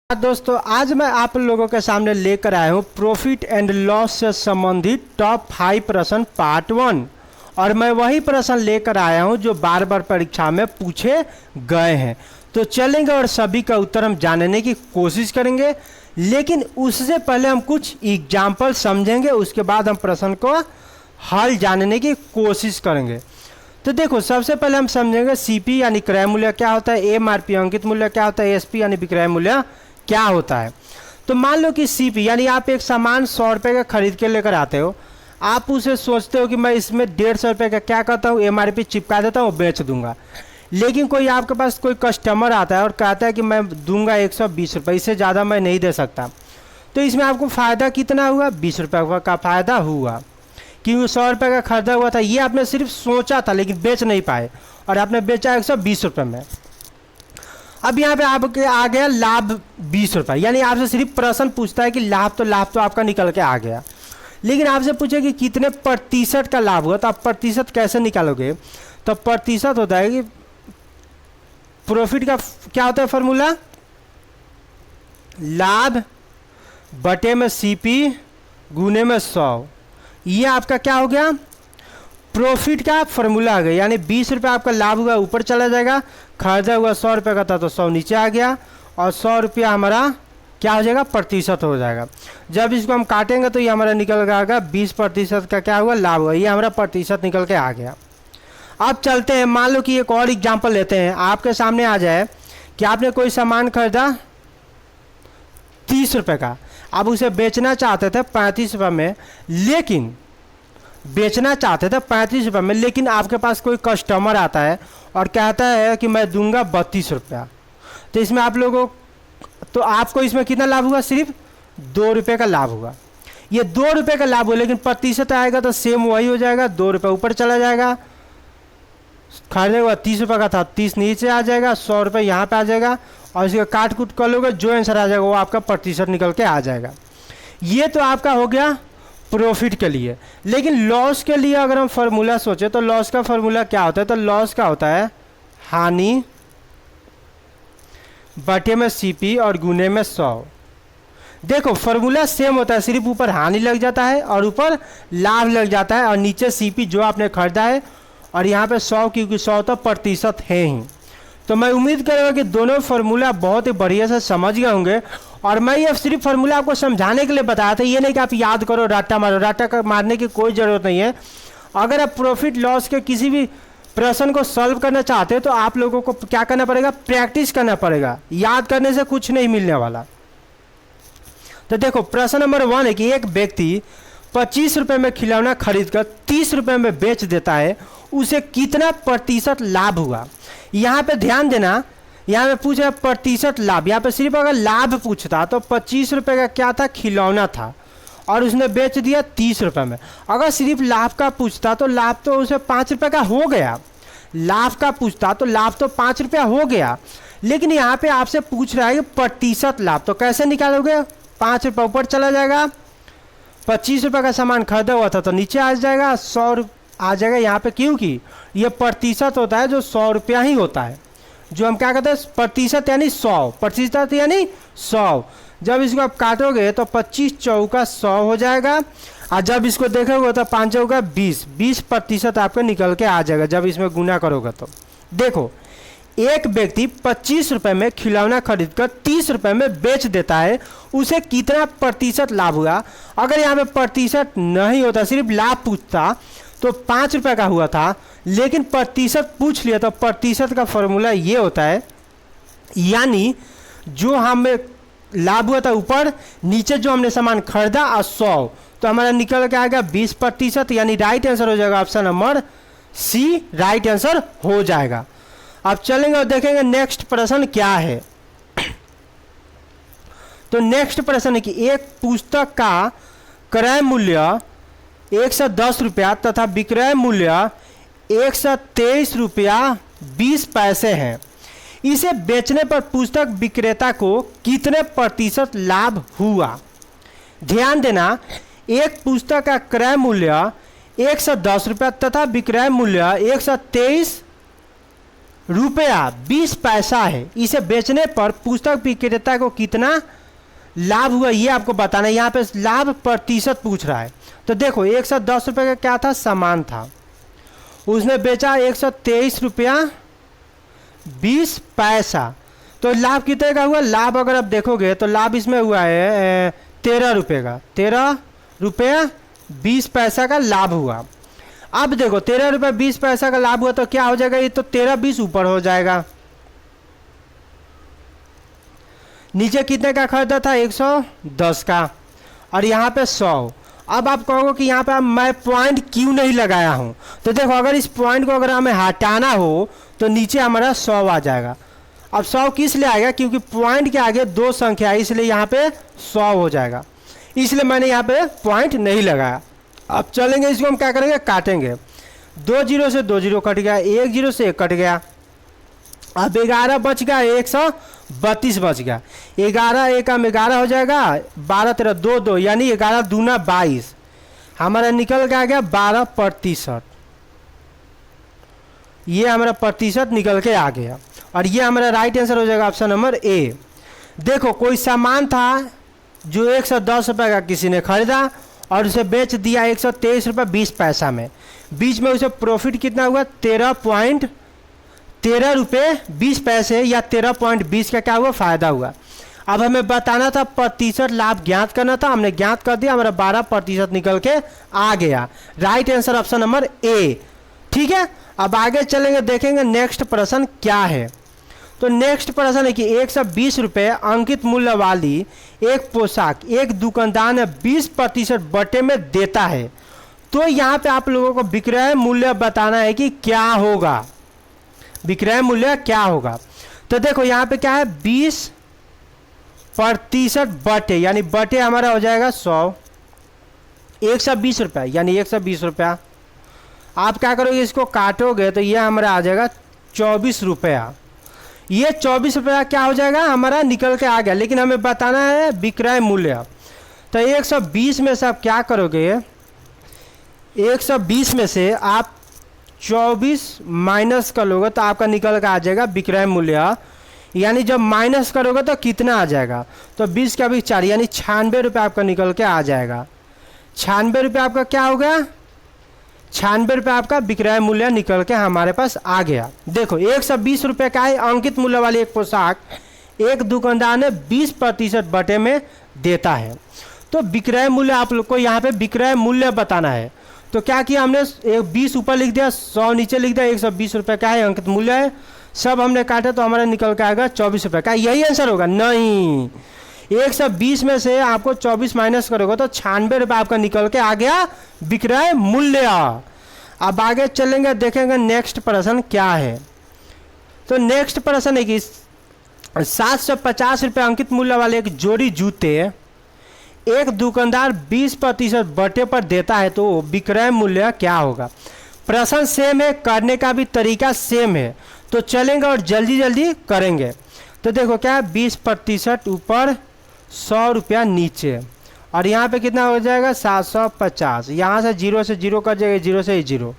दोस्तों, आज मैं आप लोगों के सामने लेकर आया हूँ प्रॉफिट एंड लॉस से संबंधित टॉप 5 प्रश्न पार्ट 1। और मैं वही प्रश्न लेकर आया हूँ जो बार बार परीक्षा में पूछे गए हैं। तो चलेंगे और सभी का उत्तर हम जानने की कोशिश करेंगे, लेकिन उससे पहले हम कुछ एग्जाम्पल समझेंगे, उसके बाद हम प्रश्न को हल जानने की कोशिश करेंगे। तो देखो, सबसे पहले हम समझेंगे सीपी यानी क्रय मूल्य क्या होता है, एमआरपी अंकित मूल्य क्या होता है, एसपी यानी विक्रय मूल्य क्या होता है। तो मान लो कि सीपी यानी आप एक सामान 100 रुपये का खरीद के लेकर आते हो, आप उसे सोचते हो कि मैं इसमें 150 रुपये का क्या करता हूँ, एमआरपी चिपका देता हूँ, बेच दूंगा। लेकिन कोई आपके पास कोई कस्टमर आता है और कहता है कि मैं दूंगा 120 रुपये, इससे ज़्यादा मैं नहीं दे सकता। तो इसमें आपको फ़ायदा कितना हुआ, 20 रुपये का फ़ायदा हुआ, क्योंकि 100 रुपये का खरीदा हुआ था। ये आपने सिर्फ सोचा था लेकिन बेच नहीं पाए, और आपने बेचा 120 रुपये में। अब यहाँ पे आपके आ गया लाभ 20 रुपये, यानी आपसे सिर्फ प्रश्न पूछता है कि लाभ तो आपका निकल के आ गया, लेकिन आपसे पूछे कि कितने प्रतिशत का लाभ हुआ, तो आप प्रतिशत कैसे निकालोगे। तो प्रतिशत होता है कि प्रॉफिट का क्या होता है फॉर्मूला, लाभ बटे में सीपी गुने में 100। ये आपका क्या हो गया, प्रॉफिट का फॉर्मूला आ गया। यानी 20 रुपये आपका लाभ हुआ, ऊपर चला जाएगा, खरीदा हुआ 100 रुपये का था तो 100 नीचे आ गया, और 100 रुपया हमारा क्या हो जाएगा, प्रतिशत हो जाएगा। जब इसको हम काटेंगे तो ये हमारा निकल के आएगा 20% का क्या हुआ, लाभ हुआ। ये हमारा प्रतिशत निकल के आ गया। अब चलते हैं, मान लो कि एक और एग्जाम्पल लेते हैं। आपके सामने आ जाए कि आपने कोई सामान खरीदा 30 रुपये का, आप उसे बेचना चाहते थे 35 रुपये में, लेकिन बेचना चाहते थे 35 रुपये में, लेकिन आपके पास कोई कस्टमर आता है और कहता है कि मैं दूंगा 32 रुपया। तो इसमें आप लोगों तो आपको इसमें कितना लाभ हुआ, सिर्फ 2 रुपये का लाभ हुआ। ये 2 रुपये का लाभ हुआ, लेकिन प्रतिशत आएगा तो सेम वही हो जाएगा, 2 रुपये ऊपर चला जाएगा, खरीदे हुआ 30 रुपये का था, 30 नीचे आ जाएगा, 100 रुपये यहाँ पे आ जाएगा, और इसका काट कूट कर लोगे, जो आंसर आ जाएगा वो आपका प्रतिशत निकल के आ जाएगा। ये तो आपका हो गया प्रॉफिट के लिए। लेकिन लॉस के लिए अगर हम फार्मूला सोचें तो लॉस का फार्मूला क्या होता है, तो लॉस का होता है हानि बटे में सीपी और गुने में 100। देखो फार्मूला सेम होता है, सिर्फ ऊपर हानि लग जाता है और ऊपर लाभ लग जाता है, और नीचे सीपी जो आपने खरीदा है, और यहाँ पे 100, क्योंकि 100 तो प्रतिशत है ही। तो मैं उम्मीद करूँगा कि दोनों फार्मूला बहुत ही बढ़िया से समझ गए होंगे। और मैं ये सिर्फ फार्मूला आपको समझाने के लिए बताया था, ये नहीं कि आप याद करो रट्टा मारो। रट्टा मारने की कोई ज़रूरत नहीं है। अगर आप प्रॉफिट लॉस के किसी भी प्रश्न को सॉल्व करना चाहते हो तो आप लोगों को क्या करना पड़ेगा, प्रैक्टिस करना पड़ेगा। याद करने से कुछ नहीं मिलने वाला। तो देखो, प्रश्न नंबर 1 है कि एक व्यक्ति 25 रुपये में खिलौना खरीद कर 30 रुपये में बेच देता है, उसे कितना प्रतिशत लाभ हुआ। यहाँ पे ध्यान देना, यहाँ पे पूछ रहा प्रतिशत लाभ। यहाँ पे सिर्फ अगर लाभ पूछता तो 25 रुपये का क्या था, खिलौना था, और उसने बेच दिया 30 रुपये में। अगर सिर्फ लाभ का पूछता तो लाभ तो उसे 5 रुपये का हो गया। लाभ का पूछता तो लाभ तो 5 रुपया हो गया, लेकिन यहाँ पे आपसे पूछ रहा है कि प्रतिशत लाभ। तो कैसे निकालोगे, 5 रुपये ऊपर चला जाएगा, 25 रुपये का सामान खरीदा हुआ था तो नीचे आ जाएगा, 100 आ जाएगा यहाँ पे, क्योंकि ये प्रतिशत होता है जो 100 रुपया ही होता है। जो हम क्या कहते हैं प्रतिशत यानी 100, प्रतिशत यानी 100। जब इसको आप काटोगे तो 25 चौका 100 हो जाएगा, और जब इसको देखोगे तो 5 चौका 20% आपको निकल के आ जाएगा जब इसमें गुना करोगे। तो देखो, एक व्यक्ति 25 रुपये में खिलौना खरीद कर 30 रुपये में बेच देता है, उसे कितना प्रतिशत लाभ हुआ। अगर यहाँ पे प्रतिशत नहीं होता, सिर्फ लाभ पूछता तो 5 रुपये का हुआ था, लेकिन प्रतिशत पूछ लिया तो प्रतिशत का फॉर्मूला ये होता है, यानी जो हमें लाभ हुआ था ऊपर, नीचे जो हमने सामान खरीदा और 100, तो हमारा निकल के आएगा 20%। यानी राइट आंसर हो जाएगा option number C, right answer हो जाएगा। अब चलेंगे और देखेंगे नेक्स्ट प्रश्न क्या है। तो नेक्स्ट प्रश्न है कि एक पुस्तक का क्रय मूल्य 110 रुपया तथा विक्रय मूल्य 123 रुपया 20 पैसे हैं। इसे बेचने पर पुस्तक विक्रेता को कितने प्रतिशत लाभ हुआ। ध्यान देना, एक पुस्तक का क्रय मूल्य 110 रुपया तथा विक्रय मूल्य 123 रुपया 20 पैसा है। इसे बेचने पर पुस्तक विक्रेता को कितना लाभ हुआ ये आपको बताना है। यहाँ पे लाभ प्रतिशत पूछ रहा है। तो देखो 110 रुपये का क्या था, सामान था, उसने बेचा 123 रुपया 20 पैसा। तो लाभ कितने का हुआ, लाभ अगर आप देखोगे तो लाभ इसमें हुआ है 13 रुपये का, 13 रुपया 20 पैसा का लाभ हुआ। अब देखो 13 रुपये 20 पैसा का लाभ हुआ तो क्या हो जाएगा, ये तो 13-20 ऊपर हो जाएगा। नीचे कितने का खरीदा था, 110 का, और यहाँ पे 100। अब आप कहोगे कि यहाँ पे मैं पॉइंट क्यों नहीं लगाया हूँ, तो देखो अगर इस पॉइंट को अगर हमें हटाना हो तो नीचे हमारा 100 आ जाएगा। अब 100 किस लिए आएगा, क्योंकि पॉइंट के आगे 2 संख्या है, इसलिए यहाँ पे 100 हो जाएगा, इसलिए मैंने यहाँ पे पॉइंट नहीं लगाया। अब चलेंगे, इसको हम क्या करेंगे, काटेंगे। 2 जीरो से 2 जीरो कट गया, 1 जीरो से 1 कट गया, अब 11 बच गया, 132 बच गया। 11 एकम 11 हो जाएगा, 12 13 2 2, यानी 11 दूना 22, हमारा निकल के आ गया 12%। ये हमारा प्रतिशत निकल के आ गया, और ये हमारा राइट आंसर हो जाएगा ऑप्शन नंबर ए। देखो कोई सामान था जो 110 रुपये का किसी ने खरीदा और उसे बेच दिया 123 रुपये 20 पैसा में, बीच में उसे प्रॉफिट कितना हुआ, 13 रुपये 20 पैसे या 13.20 का क्या हुआ, फायदा हुआ। अब हमें बताना था प्रतिशत लाभ ज्ञात करना था, हमने ज्ञात कर दिया, हमारा 12% निकल के आ गया। Right answer option number A. ठीक है, अब आगे चलेंगे, देखेंगे नेक्स्ट प्रश्न क्या है। तो नेक्स्ट प्रश्न है कि 120 रुपये अंकित मूल्य वाली एक पोशाक एक दुकानदार ने 20% बटे में देता है, तो यहाँ पे आप लोगों को विक्रय मूल्य बताना है कि क्या होगा, विक्रय मूल्य क्या होगा। तो देखो यहाँ पे क्या है, 20% बटे, यानी बटे हमारा हो जाएगा 100, 120 रुपये यानी 120 रुपया। आप क्या करोगे, इसको काटोगे तो ये हमारा आ जाएगा 24 रुपया। ये 24 रुपया क्या हो जाएगा, हमारा निकल के आ गया, लेकिन हमें बताना है विक्रय मूल्य। तो 120 में से आप क्या करोगे, 120 में से आप 24 माइनस कर लोगे तो आपका निकल के आ जाएगा विक्रय मूल्य। यानी जब माइनस करोगे तो कितना आ जाएगा, तो 20 का भी 4 यानी 96 रुपये आपका निकल के आ जाएगा। 96 रुपये आपका क्या हो गया, 96 रुपये आपका विक्रय मूल्य निकल के हमारे पास आ गया। देखो 120 रुपये का है अंकित मूल्य वाली एक पोशाक एक दुकानदार ने 20% बटे में देता है। तो विक्रय मूल्य आप लोग को यहाँ पे विक्रय मूल्य बताना है। तो क्या किया हमने, 20 ऊपर लिख दिया, 100 नीचे लिख दिया, 120 रुपये का है अंकित मूल्य है, सब हमने काटे तो हमारा निकल के आएगा 24 रुपये का। यही आंसर होगा, नहीं 120 में से आपको 24 माइनस करोगे तो 96 रुपये आपका निकल के आ गया विक्रय मूल्य। अब आगे चलेंगे, देखेंगे नेक्स्ट प्रश्न क्या है। तो नेक्स्ट प्रश्न है कि 750 रुपये अंकित मूल्य वाले एक जोड़ी जूते एक दुकानदार 20% बटे पर देता है, तो विक्रय मूल्य क्या होगा। प्रश्न सेम है, करने का भी तरीका सेम है, तो चलेंगे और जल्दी जल्दी करेंगे। तो देखो क्या है, 20% ऊपर, 100 रुपया नीचे, और यहाँ पे कितना हो जाएगा 750, यहाँ से 0 से 0 कर जाएगा, 0 से 0,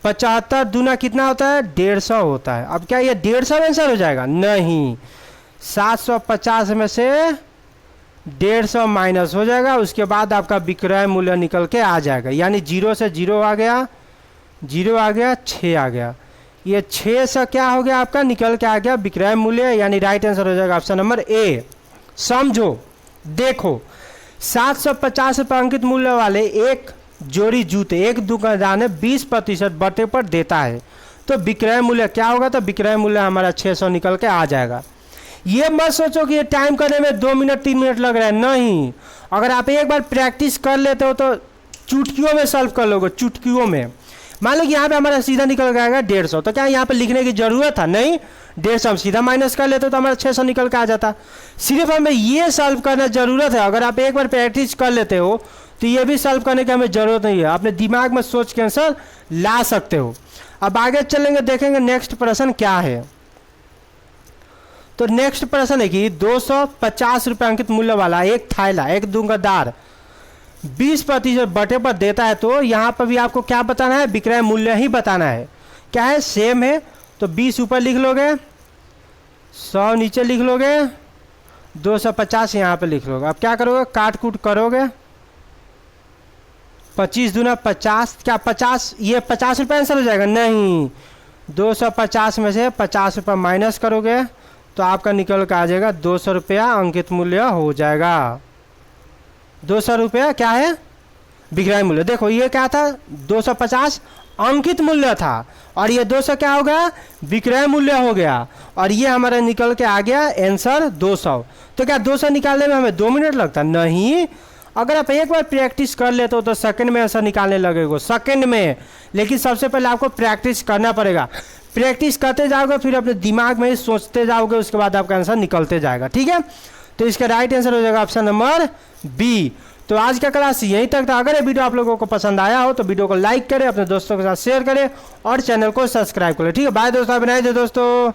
75 दूना कितना होता है 150 होता है। अब क्या ये 150 आंसर हो जाएगा, नहीं 750 में से 150 माइनस हो जाएगा, उसके बाद आपका विक्रय मूल्य निकल के आ जाएगा। यानी 0 से 0 आ गया, 0 आ गया, 6 आ गया, ये 6 से क्या हो गया आपका निकल के आ गया विक्रय मूल्य। यानी राइट आंसर हो जाएगा ऑप्शन नंबर ए। समझो, देखो 750 रुपये अंकित मूल्य वाले एक जोड़ी जूते एक दुकानदार ने 20% बटे पर देता है, तो विक्रय मूल्य क्या होगा, तो विक्रय मूल्य हमारा 600 निकल के आ जाएगा। ये मत सोचो कि ये टाइम करने में 2 मिनट 3 मिनट लग रहा है, नहीं, अगर आप एक बार प्रैक्टिस कर लेते हो तो चुटकियों में सॉल्व कर लोगे, चुटकियों में। मान लो कि यहाँ पे हमारा सीधा निकल जाएगा 150, तो क्या यहाँ पे लिखने की जरूरत था, नहीं, 150 हम सीधा माइनस कर लेते तो हमारा 600 निकल के आ जाता। सिर्फ हमें ये सॉल्व करना जरूरत है, अगर आप एक बार प्रैक्टिस कर लेते हो तो ये भी सॉल्व करने की हमें जरूरत नहीं है, अपने दिमाग में सोच के आंसर ला सकते हो। अब आगे चलेंगे, देखेंगे नेक्स्ट प्रश्न क्या है। तो नेक्स्ट प्रश्न है कि 250 रुपये अंकित मूल्य वाला एक थैला एक दुकानदार 20% बटे पर देता है, तो यहाँ पर भी आपको क्या बताना है, विक्रय मूल्य ही बताना है। क्या है, सेम है, तो 20 ऊपर लिख लोगे, 100 नीचे लिख लोगे, 250 यहाँ पे लिख लोगे। अब क्या करोगे, काट कूट करोगे, 25 दूना 50, क्या 50, ये 50 रुपये आंसर हो जाएगा? नहीं, 250 में से 50 रुपये माइनस करोगे तो आपका निकल कर आ जाएगा 200 रुपया अंकित मूल्य हो जाएगा। 200 रुपया क्या है? विक्रय मूल्य। देखो ये क्या था, 250 अंकित मूल्य था और ये 200 क्या हो गया? विक्रय मूल्य हो गया। और ये हमारा निकल के आ गया आंसर 200। तो क्या 200 निकालने में हमें 2 मिनट लगता? नहीं, अगर आप एक बार प्रैक्टिस कर लेते हो तो सेकंड में आंसर निकालने लगेगा, सेकंड में। लेकिन सबसे पहले आपको प्रैक्टिस करना पड़ेगा। प्रैक्टिस करते जाओगे, फिर अपने दिमाग में ही सोचते जाओगे, उसके बाद आपका आंसर निकलते जाएगा। ठीक है, तो इसका राइट आंसर हो जाएगा ऑप्शन नंबर बी। तो आज का क्लास यहीं तक था। अगर ये वीडियो आप लोगों को पसंद आया हो तो वीडियो को लाइक करें, अपने दोस्तों के साथ शेयर करें और चैनल को सब्सक्राइब करें। ठीक है, बाय दोस्तों, बनाए दो दोस्तों।